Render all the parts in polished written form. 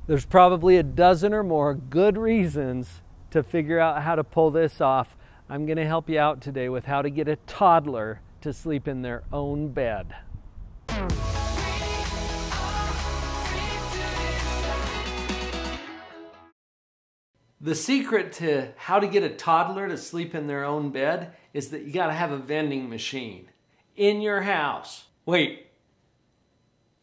There's probably a dozen or more good reasons to figure out how to pull this off. I'm going to help you out today with how to get a toddler to sleep in their own bed. The secret to how to get a toddler to sleep in their own bed is that you got to have a vending machine in your house. Wait,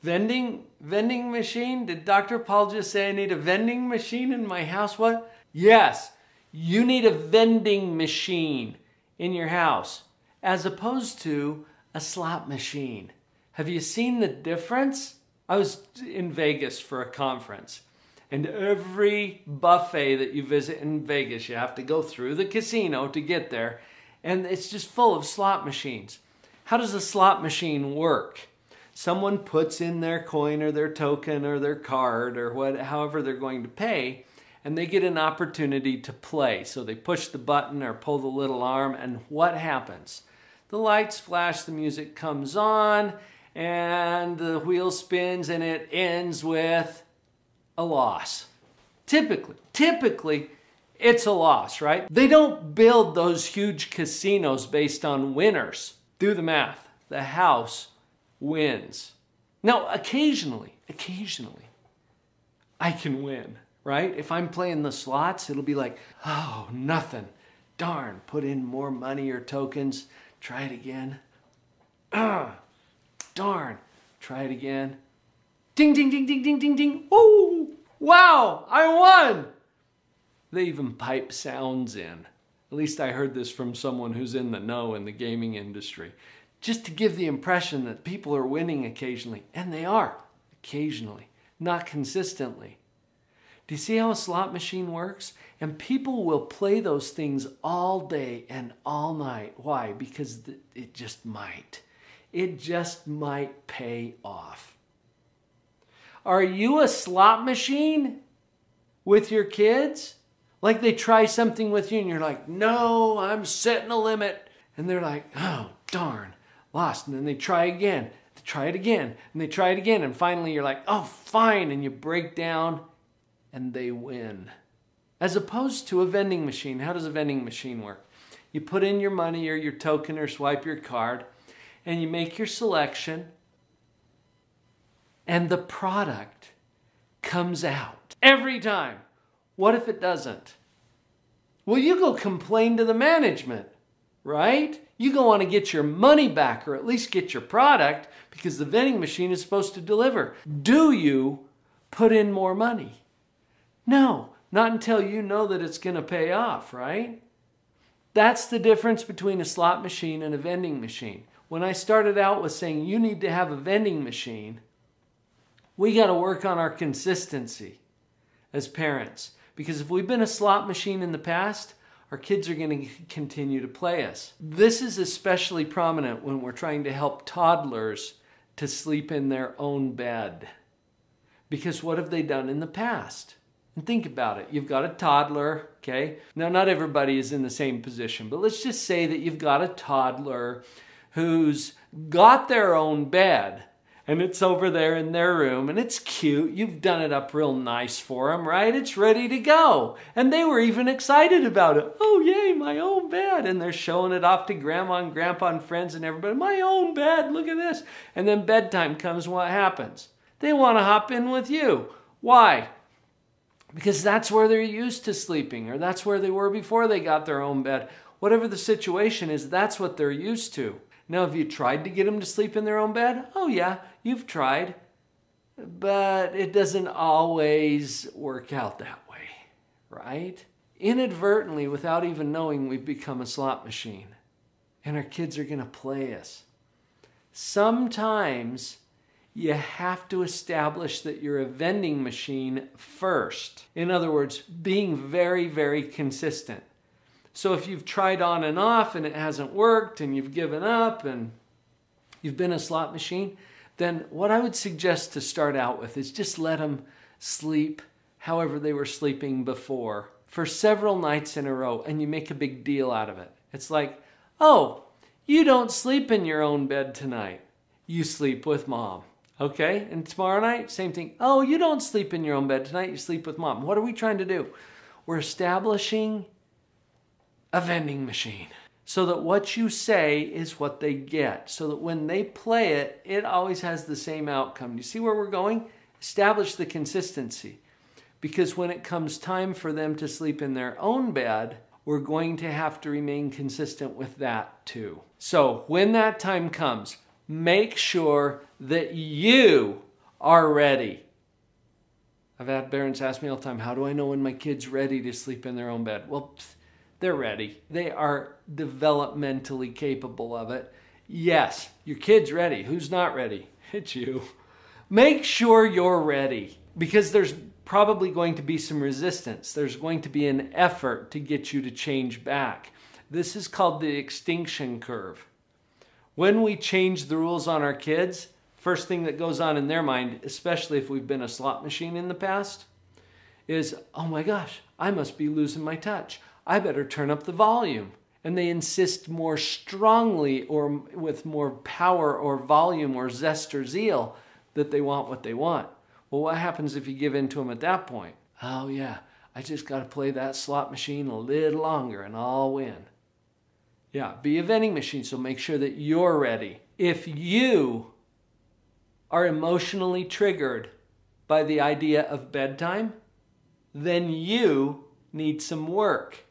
vending machine? Did Dr. Paul just say I need a vending machine in my house? What? Yes, you need a vending machine in your house as opposed to a slot machine. Have you seen the difference? I was in Vegas for a conference. And every buffet that you visit in Vegas, you have to go through the casino to get there. And it's just full of slot machines. How does a slot machine work? Someone puts in their coin or their token or their card or however they're going to pay, and they get an opportunity to play. So they push the button or pull the little arm, and what happens? The lights flash, the music comes on, and the wheel spins, and it ends with a loss. Typically, it's a loss, right? They don't build those huge casinos based on winners. Do the math. The house wins. Now, occasionally, I can win, right? If I'm playing the slots, it'll be like, oh, nothing. Darn, put in more money or tokens. Try it again. Darn, try it again. Ding, ding, ding, ding, ding, ding, ding. Woo! Wow, I won! They even pipe sounds in. At least I heard this from someone who's in the know in the gaming industry. Just to give the impression that people are winning occasionally. And they are, occasionally, not consistently. Do you see how a slot machine works? And people will play those things all day and all night. Why? Because it just might. It just might pay off. Are you a slot machine with your kids? Like they try something with you and you're like, no, I'm setting a limit. And they're like, oh, darn, lost. And then they try again, they try it again, and they try it again. And finally you're like, oh, fine. And you break down and they win. As opposed to a vending machine. How does a vending machine work? You put in your money or your token or swipe your card and you make your selection. And the product comes out every time. What if it doesn't? Well, you go complain to the management, right? You go want to get your money back or at least get your product because the vending machine is supposed to deliver. Do you put in more money? No, not until you know that it's going to pay off, right? That's the difference between a slot machine and a vending machine. When I started out with saying you need to have a vending machine, we got to work on our consistency as parents. Because if we've been a slot machine in the past, our kids are going to continue to play us. This is especially prominent when we're trying to help toddlers to sleep in their own bed. Because what have they done in the past? And think about it. You've got a toddler, okay? Now, not everybody is in the same position, but let's just say that you've got a toddler who's got their own bed. And it's over there in their room, and it's cute. You've done it up real nice for them, right? It's ready to go. And they were even excited about it. Oh, yay, my own bed. And they're showing it off to grandma and grandpa and friends and everybody. My own bed, look at this. And then bedtime comes, what happens? They want to hop in with you. Why? Because that's where they're used to sleeping, or that's where they were before they got their own bed. Whatever the situation is, that's what they're used to. Now, have you tried to get them to sleep in their own bed? Oh yeah, you've tried. But it doesn't always work out that way, right? Inadvertently, without even knowing, we've become a slot machine. And our kids are going to play us. Sometimes you have to establish that you're a vending machine first. In other words, being very, very consistent. So if you've tried on and off and it hasn't worked and you've given up and you've been a slot machine, then what I would suggest to start out with is just let them sleep however they were sleeping before for several nights in a row, and you make a big deal out of it. It's like, oh, you don't sleep in your own bed tonight. You sleep with mom. Okay, and tomorrow night, same thing. Oh, you don't sleep in your own bed tonight, you sleep with mom. What are we trying to do? We're establishing a vending machine so that what you say is what they get. So that when they play it, it always has the same outcome. Do you see where we're going? Establish the consistency. Because when it comes time for them to sleep in their own bed, we're going to have to remain consistent with that too. So when that time comes, make sure that you are ready. I've had parents ask me all the time, how do I know when my kid's ready to sleep in their own bed? Well, they're ready. They are developmentally capable of it. Yes, your kid's ready. Who's not ready? It's you. Make sure you're ready, because there's probably going to be some resistance. There's going to be an effort to get you to change back. This is called the Extinction Curve. When we change the rules on our kids, first thing that goes on in their mind, especially if we've been a slot machine in the past, is, oh my gosh, I must be losing my touch. I better turn up the volume. And they insist more strongly or with more power or volume or zest or zeal that they want what they want. Well, what happens if you give in to them at that point? Oh yeah, I just got to play that slot machine a little longer and I'll win. Yeah, be a vending machine, so make sure that you're ready. If you are emotionally triggered by the idea of bedtime, then you need some work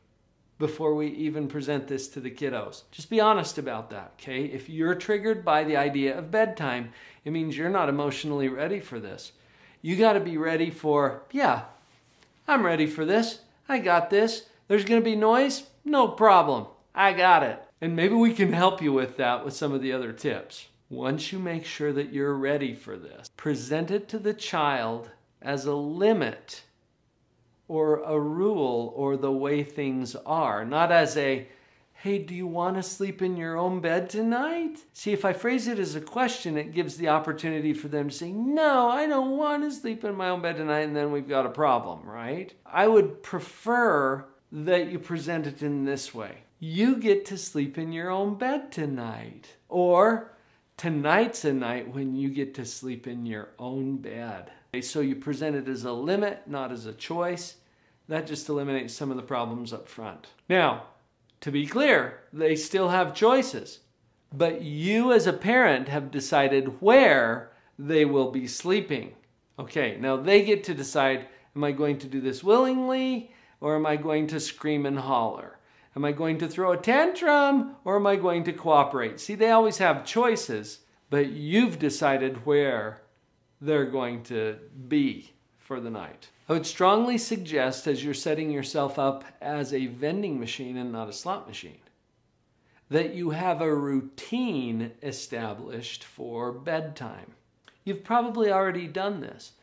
before we even present this to the kiddos. Just be honest about that, okay? If you're triggered by the idea of bedtime, it means you're not emotionally ready for this. You got to be ready for, yeah, I'm ready for this. I got this. There's going to be noise? No problem. I got it. And maybe we can help you with that with some of the other tips. Once you make sure that you're ready for this, present it to the child as a limit or a rule or the way things are, not as a, hey, do you want to sleep in your own bed tonight? See, if I phrase it as a question, it gives the opportunity for them to say, no, I don't want to sleep in my own bed tonight, and then we've got a problem, right? I would prefer that you present it in this way. You get to sleep in your own bed tonight. Or, tonight's a night when you get to sleep in your own bed. Okay, so you present it as a limit, not as a choice. That just eliminates some of the problems up front. Now, to be clear, they still have choices. But you as a parent have decided where they will be sleeping. Okay, now they get to decide, am I going to do this willingly or am I going to scream and holler? Am I going to throw a tantrum or am I going to cooperate? See, they always have choices, but you've decided where they're going to be for the night. I would strongly suggest, as you're setting yourself up as a vending machine and not a slot machine, that you have a routine established for bedtime. You've probably already done this.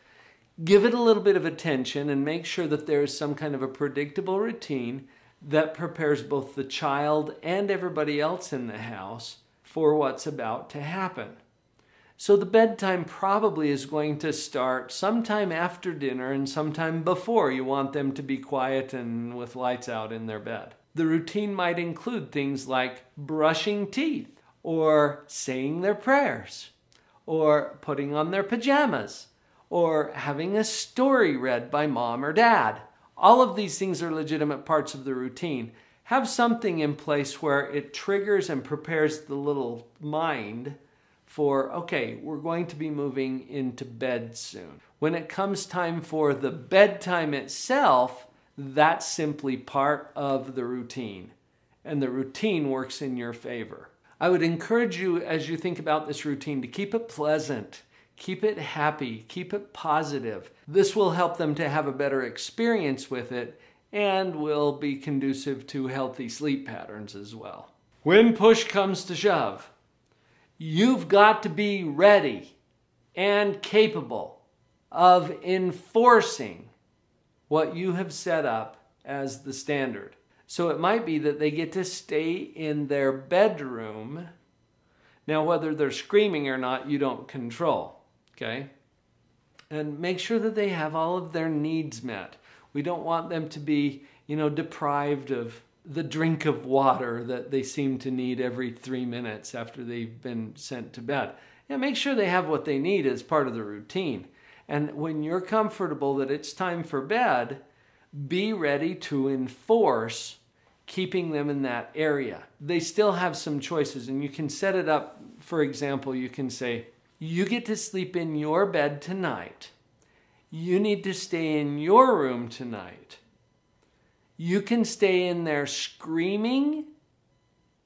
Give it a little bit of attention and make sure that there is some kind of a predictable routine that prepares both the child and everybody else in the house for what's about to happen. So the bedtime probably is going to start sometime after dinner and sometime before you want them to be quiet and with lights out in their bed. The routine might include things like brushing teeth or saying their prayers or putting on their pajamas or having a story read by mom or dad. All of these things are legitimate parts of the routine. Have something in place where it triggers and prepares the little mind for, okay, we're going to be moving into bed soon. When it comes time for the bedtime itself, that's simply part of the routine. And the routine works in your favor. I would encourage you, as you think about this routine, to keep it pleasant, keep it happy, keep it positive. This will help them to have a better experience with it and will be conducive to healthy sleep patterns as well. When push comes to shove, you've got to be ready and capable of enforcing what you have set up as the standard. So it might be that they get to stay in their bedroom. Now, whether they're screaming or not, you don't control, okay? And make sure that they have all of their needs met. We don't want them to be, deprived of the drink of water that they seem to need every 3 minutes after they've been sent to bed. Yeah, make sure they have what they need as part of the routine. And when you're comfortable that it's time for bed, be ready to enforce keeping them in that area. They still have some choices, and you can set it up. For example, you can say, you get to sleep in your bed tonight. You need to stay in your room tonight. You can stay in there screaming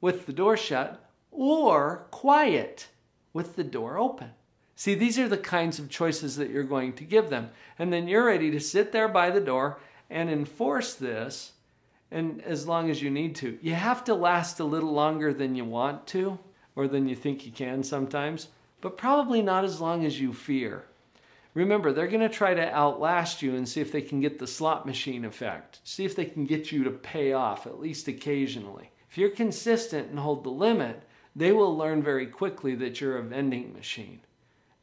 with the door shut or quiet with the door open. See, these are the kinds of choices that you're going to give them. And then you're ready to sit there by the door and enforce this, and as long as you need to. You have to last a little longer than you want to, or than you think you can sometimes, but probably not as long as you fear. Remember, they're going to try to outlast you and see if they can get the slot machine effect. See if they can get you to pay off, at least occasionally. If you're consistent and hold the limit, they will learn very quickly that you're a vending machine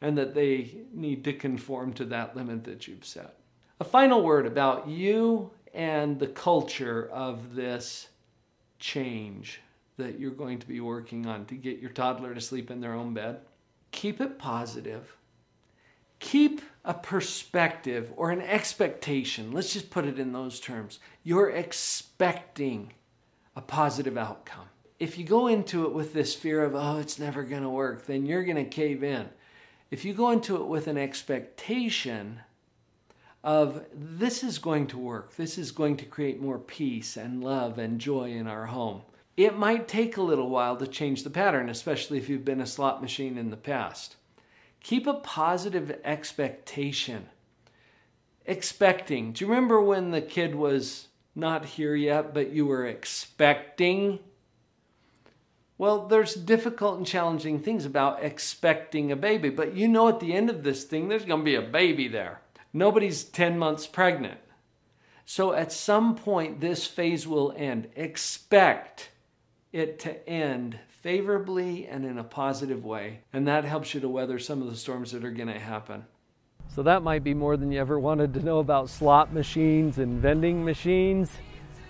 and that they need to conform to that limit that you've set. A final word about you and the culture of this change that you're going to be working on to get your toddler to sleep in their own bed. Keep it positive. Keep a perspective or an expectation. Let's just put it in those terms. You're expecting a positive outcome. If you go into it with this fear of, oh, it's never going to work, then you're going to cave in. If you go into it with an expectation of this is going to work, this is going to create more peace and love and joy in our home, it might take a little while to change the pattern, especially if you've been a slot machine in the past. Keep a positive expectation. Expecting. Do you remember when the kid was not here yet, but you were expecting? Well, there's difficult and challenging things about expecting a baby, but you know at the end of this thing, there's going to be a baby there. Nobody's 10 months pregnant. So at some point, this phase will end. Expect it to end favorably and in a positive way. And that helps you to weather some of the storms that are going to happen. So that might be more than you ever wanted to know about slot machines and vending machines.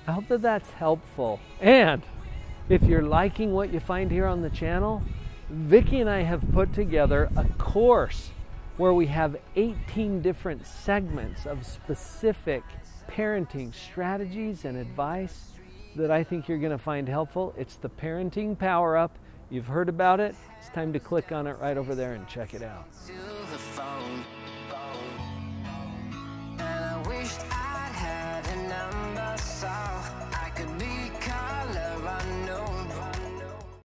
I hope that that's helpful. And if you're liking what you find here on the channel, Vicki and I have put together a course where we have 18 different segments of specific parenting strategies and advice that I think you're going to find helpful. It's the Parenting Power Up. You've heard about it. It's time to click on it right over there and check it out.